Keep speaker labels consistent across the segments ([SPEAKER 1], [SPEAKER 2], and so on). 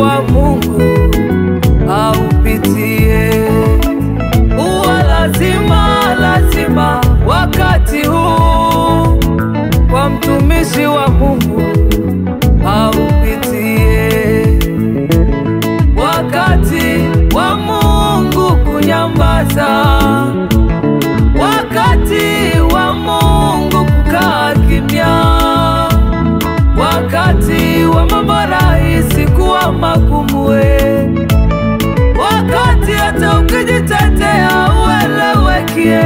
[SPEAKER 1] wa Mungu aupitie. Uwa lazima wakati huu kwa mtumishi wa Mungu aupitie. Wakati wa Mungu kunyamaza, wakati wa Mungu kukaa kimya, wakati wa mambo rahisi kuwa magumu, wakati hata ukijitetea uelewekie,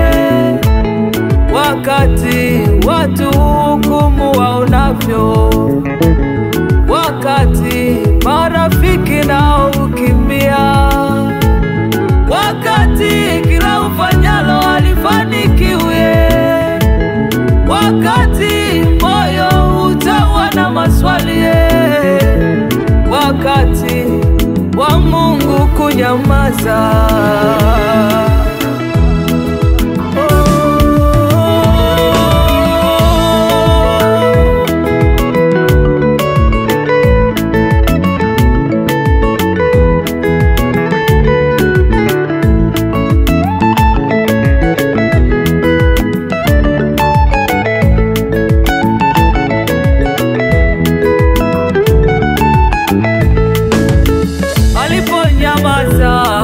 [SPEAKER 1] wakati watu hukumu waonavyo, wakati marafiki nao ukimbia, wakati kila ufanyalo halifanikiwe, wakati moyo utawa na maswali, wakati wa Mungu kunyamaza.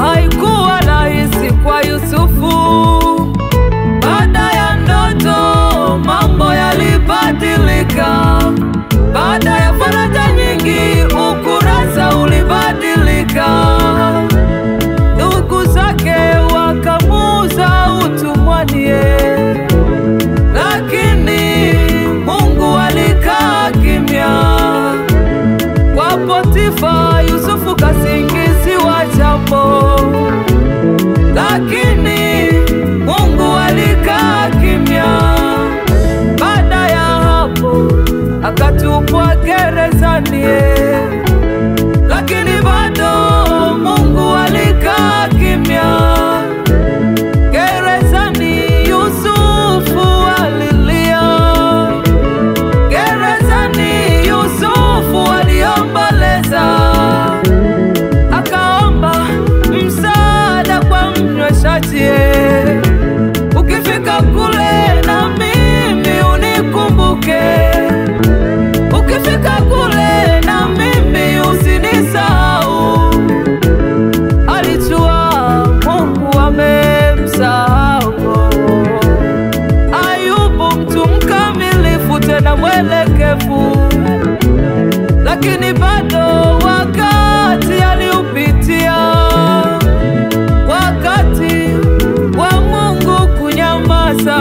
[SPEAKER 1] Haikuwa rahisi kwa Yusufu. Baada ya ndoto mambo yalibadilika. Baada ya faraja nyingi ukurasa ulibadilika. Ndugu zake wakamuuza utumwani, lakini Mungu alikaa kimya. Kwa Potifa Yusufu kasingiziwa jambo, lakini Mungu alikaa kimya. Baada ya hapo akatupwa gerezani, lakini bado Mungu alikaa kimya. Gerezani Yusufu alilia, gerezani Yusufu aliomboleza, akaomba msaada kwa mnyweshaji, ukifika kule na mimi unikumbuke, ukifika kule na mimi usinisahau. Alijua Mungu amemsahau. Ayubu mtu mkamilifu tena mwelekevu, lakini bado wakati aliupitia, wakati wa Mungu kunyamaza,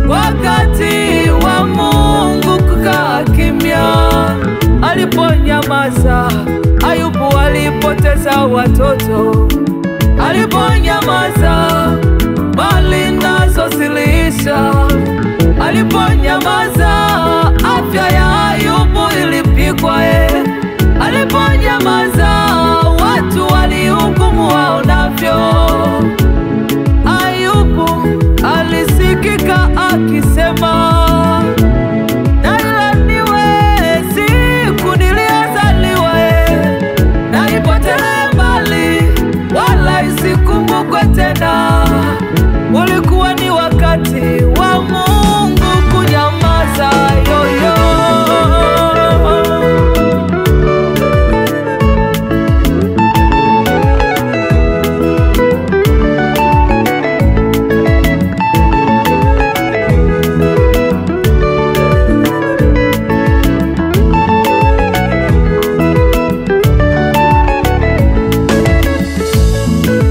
[SPEAKER 1] wakati wa Mungu kukaa kimya. Aliponyamaza Ayubu alipoteza watoto, aliponyamaza mali nazo ziliisha, aliponyamaza afya ya Ayubu ilipigwa, aliponyamaza watu walihukumu waonavyo. Ayubu alisikika akisema, nailaniwe siku niliyozaliwa, naipotele mbali wala isikumbukwe tena. Ulikuwa ni wakati wa Mungu kunyamaza. Yoyo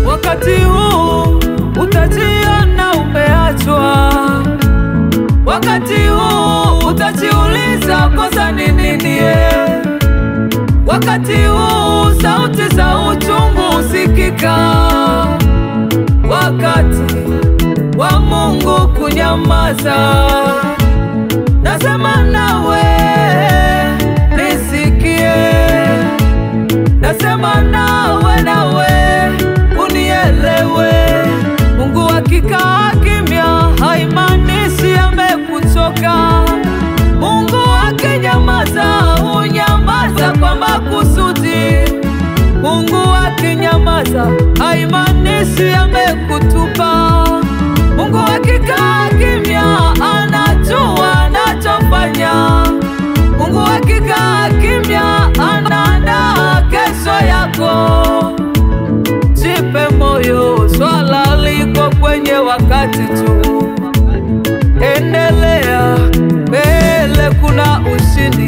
[SPEAKER 1] wakati huu utajiona umeachwa, wakati huu utajiuliza kosa ni nini, wakati huu sauti za uchungu usikika, wakati wa Mungu kunyamaza. Nasema nawe nisikie, nasema nawe unielewe. Mungu akikaa kimya haimaanishi amekuchoka. Mungu akinyamaza hunyamaza kwa makusudi. amenyamaza haimaanishi amekutupa. Mungu akikaa kimya anajua anachofanya. Mungu akikaa kimya anaandaa kesho yako. Jipe moyo, swala liko kwenye wakati tu. Endelea, mbele kuna ushindi.